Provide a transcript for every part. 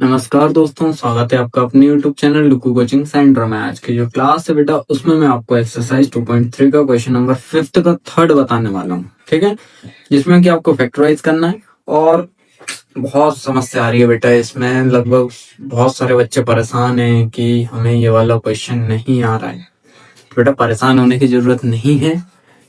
नमस्कार दोस्तों, स्वागत है आपका अपने YouTube चैनल लुकू कोचिंग सेंटर में। आज की जो क्लास है बेटा, उसमें मैं आपको एक्सरसाइज 2.3 का क्वेश्चन नंबर 5 का थर्ड बताने वाला हूँ। ठीक है, जिसमें कि आपको फैक्टराइज करना है और बहुत समस्या आ रही है बेटा इसमें। लगभग बहुत सारे बच्चे परेशान हैं कि हमें ये वाला क्वेश्चन नहीं आ रहा है। बेटा परेशान होने की जरूरत नहीं है,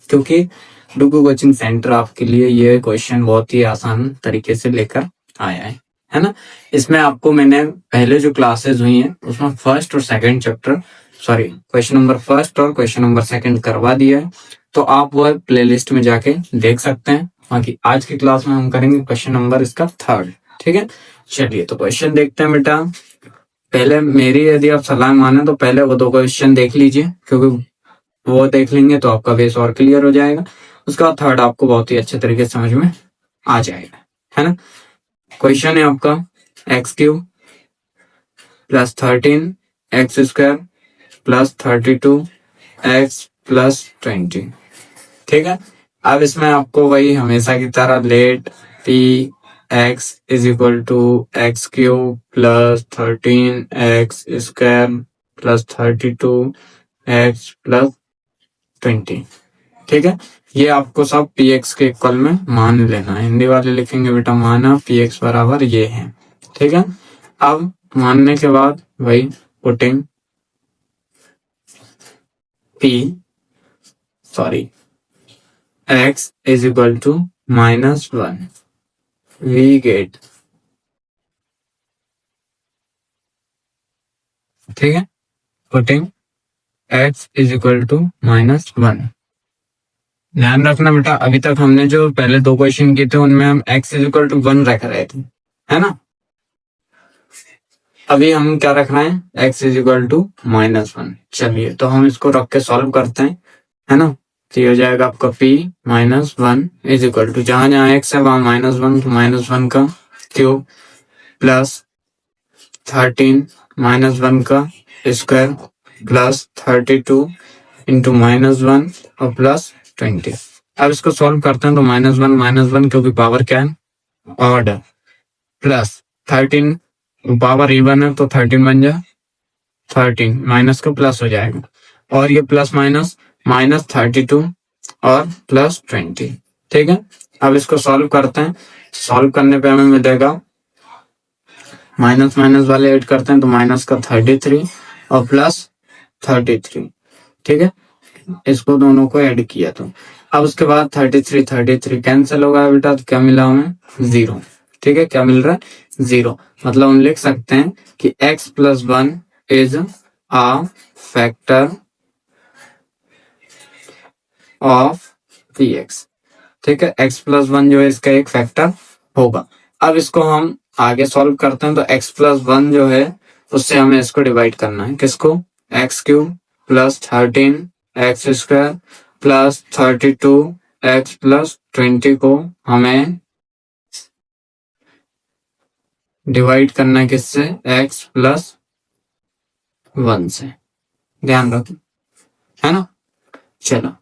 क्योंकि लुकू कोचिंग सेंटर आपके लिए ये क्वेश्चन बहुत ही आसान तरीके से लेकर आया है ना। इसमें आपको मैंने पहले जो क्लासेस हुई हैं उसमें फर्स्ट और second chapter question number first और क्वेश्चन नंबर सेकंड करवा दिया है, तो आप वह प्लेलिस्ट में जाके देख सकते हैं। बाकी आज की क्लास में हम करेंगे क्वेश्चन नंबर इसका थर्ड। ठीक है, चलिए तो क्वेश्चन देखते हैं बेटा। पहले मेरी यदि आप सलाह माने तो पहले वो दो क्वेश्चन देख लीजिए, क्योंकि वो देख लेंगे तो आपका बेस और क्लियर हो जाएगा। उसका थर्ड आपको बहुत ही अच्छे तरीके से समझ में आ जाएगा, है ना। क्वेश्चन है आपका x³ plus 13 x² plus 32 x plus 20। ठीक है, अब इसमें आपको वही हमेशा की तरह let p x is equal to x³ plus 13 x² plus 32 x plus 20। ठीक है, ये आपको सब px के इक्वल में मान लेना है। हिंदी वाले लिखेंगे बेटा माना px बराबर ये है। ठीक है, अब मानने के बाद वही putting x is equal to -1 we get. ठीक है, putting x is equal to -1। ध्यान रखना बेटा, अभी तक हमने जो पहले दो क्वेश्चन किए थे उनमें हम x इज इक्वल टू 1 रख रहे थे, है ना। अभी हम क्या रख रहे हैं, x इज इक्वल टू -1। चलिए तो हम इसको रख के सॉल्व करते हैं, है ना। तो ये हो जाएगा आपका p -1 इज इक्वल टू, जहां जहां x है वहां -1, तो -1 का क्यूब प्लस 13 -1 का स्क्वायर प्लस 32 इंटू -1 और प्लस 20। अब इसको सॉल्व करते हैं तो -1 क्योंकि पावर क्या है, ऑर्डर, प्लस 13 पावर इवन है तो 13 बन जाए 13, माइनस का प्लस हो जाएगा, और ये प्लस माइनस -32 और प्लस 20। ठीक है, अब इसको सॉल्व करते हैं। सॉल्व करने पे हमें मिलेगा माइनस माइनस वाले ऐड करते हैं तो माइनस का 33 और प्लस 33। ठीक है, इसको दोनों को ऐड किया तो अब उसके बाद 33 कैंसिल होगा बेटा, तो क्या मिला हमें 0। ठीक है, क्या मिल रहा है 0। मतलब हम लिख सकते हैं कि x plus 1 is a factor of px। ठीक है, x प्लस 1 जो है इसका एक फैक्टर होगा। अब इसको हम आगे सॉल्व करते हैं तो x प्लस 1 जो है उससे हमें इसको डिवाइड करना है, किसको, x³ plus 13 x² plus 32 x plus 20 को हमें डिवाइड करना है किससे, x प्लस 1 से। ध्यान रखो, है ना। चलो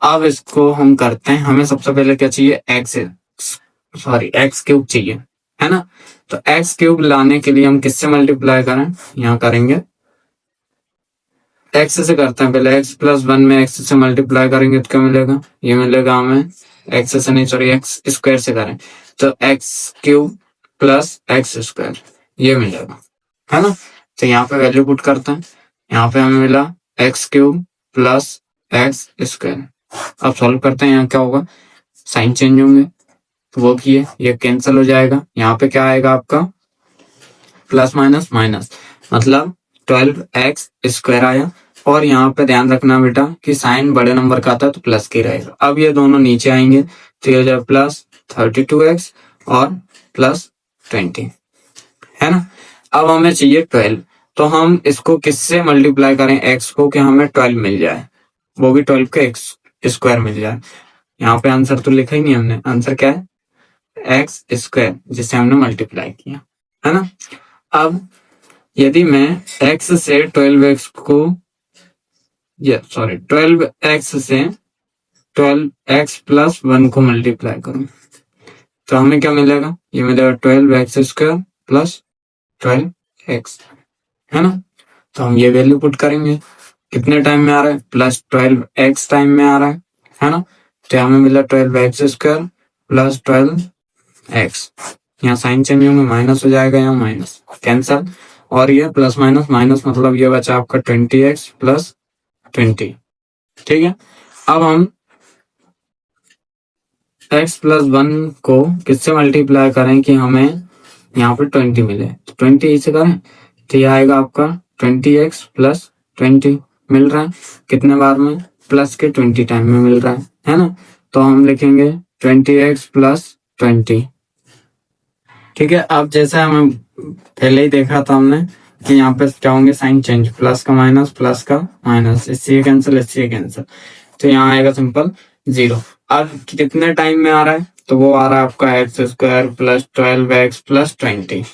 अब इसको हम करते हैं। हमें सबसे पहले क्या चाहिए, x³ चाहिए, है ना। तो x³ लाने के लिए हम किससे मल्टीप्लाई करें, यहाँ करेंगे x से करते हैं पहले। x प्लस 1 में x से मल्टीप्लाई करेंगे तो क्या मिलेगा, ये मिलेगा हमें x से नहीं सॉरी x स्क्वायर से करें तो x³ प्लस x², ये मिलेगा, है ना। तो यहाँ पे वैल्यू पुट करते हैं, यहाँ पे हमें मिला x³ प्लस x²। अब सॉल्व करते हैं, यहाँ क्या होगा, साइन चेंज होंगे तो वो किए, ये कैंसिल हो जाएगा। यहाँ पे क्या आएगा आपका प्लस माइनस माइनस, मतलब 12x² आया। और यहाँ पे ध्यान रखना बेटा कि साइन बड़े नंबर का आता है तो प्लस के रहेगा। अब ये दोनों नीचे आएंगे तो ये हो जाए प्लस 32x और प्लस 20, है ना। अब हमें चाहिए 12, तो हम इसको किससे मल्टीप्लाई करें x को कि हमें 12 मिल जाए, वो भी 12 का x² मिल जाए। यहाँ पे आंसर तो लिखा ही नहीं हमने, आंसर क्या है x² जिसे हमने मल्टीप्लाई किया, है ना। अब यदि मैं x से 12x को 12x से 12x प्लस 1 को मल्टीप्लाई करूं तो हमें क्या मिलेगा, ये मिलेगा 12x² प्लस 12x, है ना। तो हम ये वैल्यू पुट करेंगे, कितने टाइम में आ रहा है, प्लस 12x टाइम में आ रहा है ना। तो हमें मिला 12x² प्लस 12x, यहाँ साइन चेंज होंगे, माइनस हो जाएगा, यहाँ माइनस कैंसल, और ये प्लस माइनस माइनस, मतलब ये बचा आपका 20x प्लस 20। ठीक है, अब हम x प्लस 1 को किससे मल्टीप्लाई करें कि हमें यहाँ पे 20 मिले, तो 20 से करें तो ये आएगा आपका 20x प्लस 20 मिल रहा है, कितने बार में, प्लस के 20 टाइम में मिल रहा है ना। तो हम लिखेंगे 20x प्लस 20। ठीक है, अब जैसे हमें पहले ही देखा था हमने कि यहाँ पे क्या होंगे, साइन चेंज, प्लस का माइनस, इससे कैंसिल, इससे कैंसिल, तो यहाँ आएगा सिंपल 0। अब कितने टाइम में आ रहा है, तो वो आ रहा है आपका x² प्लस 12x प्लस 20।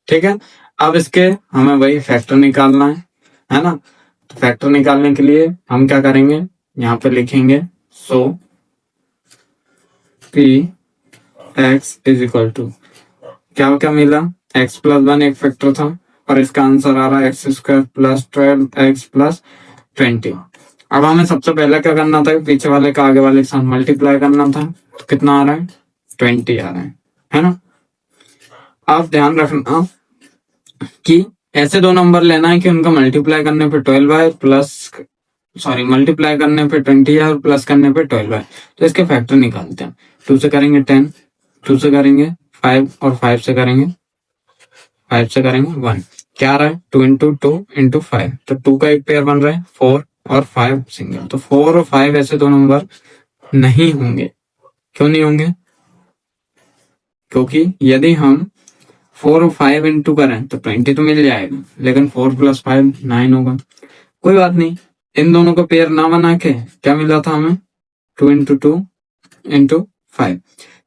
ठीक है, अब इसके हमें वही फैक्टर निकालना है ना। तो फैक्टर निकालने के लिए हम क्या करेंगे, यहाँ पे लिखेंगे so p x is equal to क्या मिला, x प्लस 1 एक फैक्टर था, और इसका आंसर आ रहा है x² प्लस 12x प्लस 20। अब हमें सबसे पहले क्या करना था, पीछे वाले का आगे वाले के साथ मल्टीप्लाई करना था, तो कितना आ रहा है, 20 आ रहा है ना। आप ध्यान रखना कि ऐसे दो नंबर लेना है कि उनका मल्टीप्लाई करने पे 12 है, मल्टीप्लाई करने पे 20 है और प्लस करने पे 12 है। तो इसके फैक्टर निकालते हैं, 2 से करेंगे 10, 2 से करेंगे 5, और 5 से करेंगे 1। क्या आ रहा है, 2 इंटू 2 इंटू 5, तो 2 का एक पेयर बन रहा है 4 और 5 सिंगल। तो 4 और 5 ऐसे दो नंबर नहीं होंगे। क्यों नहीं होंगे, क्योंकि यदि हम 4 और 5 इंटू करें तो 20 तो मिल जाएगा, लेकिन 4 प्लस 5 9 होगा। कोई बात नहीं, इन दोनों को पेयर ना बना के क्या मिला था हमें, 2 इंटू 2 इंटू 5,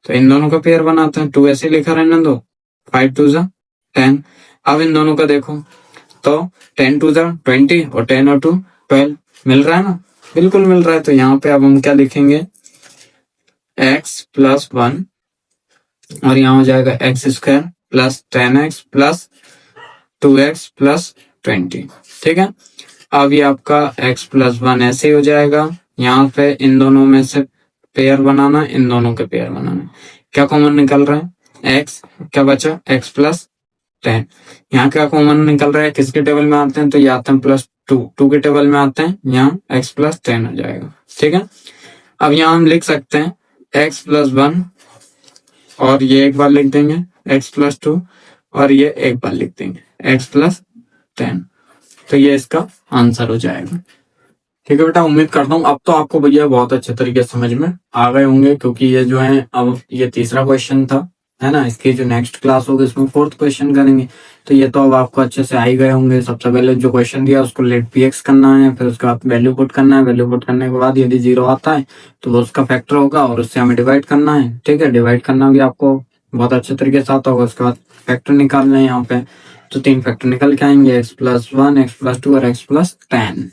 तो इन दोनों का पेयर बनाते हैं, 2 ऐसे लिखा रहने दो, 5 2 जा 10। अब इन दोनों का देखो तो 10 2 जा 20 और 10 और 2 12, मिल रहा है ना, बिल्कुल मिल रहा है। तो यहाँ पे अब हम क्या लिखेंगे, x प्लस 1, और यहाँ हो जाएगा x² plus 10x plus 2x plus 20। ठीक है, अब ये आपका x प्लस 1 ऐसे ही हो जाएगा, यहाँ पे इन दोनों में से पेयर बनाना, इन दोनों के पेयर बनाना, क्या कॉमन निकल रहा है, x क्या बचा, x प्लस 10, यहाँ क्या कॉमन निकल रहा है, किसके टेबल में आते हैं, तो ये आते हैं प्लस 2 के टेबल में आते हैं, यहाँ x प्लस 10 हो जाएगा। ठीक है, अब यहाँ हम लिख सकते हैं x प्लस 1, और ये एक बार लिख देंगे x प्लस 2, और ये एक बार लिख देंगे x प्लस 10, तो ये इसका आंसर हो जाएगा। ठीक है बेटा, उम्मीद करता हूँ अब तो आपको भैया बहुत अच्छे तरीके से समझ में आ गए होंगे, क्योंकि ये जो है अब ये तीसरा क्वेश्चन था, है ना। इसकी जो नेक्स्ट क्लास होगी इसमें 4th क्वेश्चन करेंगे, तो ये तो अब आपको अच्छे से आ ही गए होंगे। सबसे पहले जो क्वेश्चन दिया उसको लेट px करना है, फिर उसके बाद वैल्यू पुट करना है, वैल्यू पुट करने के बाद यदि 0 आता है तो वो उसका फैक्टर होगा और उससे हमें डिवाइड करना है। ठीक है, डिवाइड करना भी आपको बहुत अच्छे तरीके से आता होगा। उसके बाद फैक्टर निकालना है यहाँ पे, तो 3 फैक्टर निकल के आएंगे, x प्लस 1, x प्लस 2 और x प्लस 10।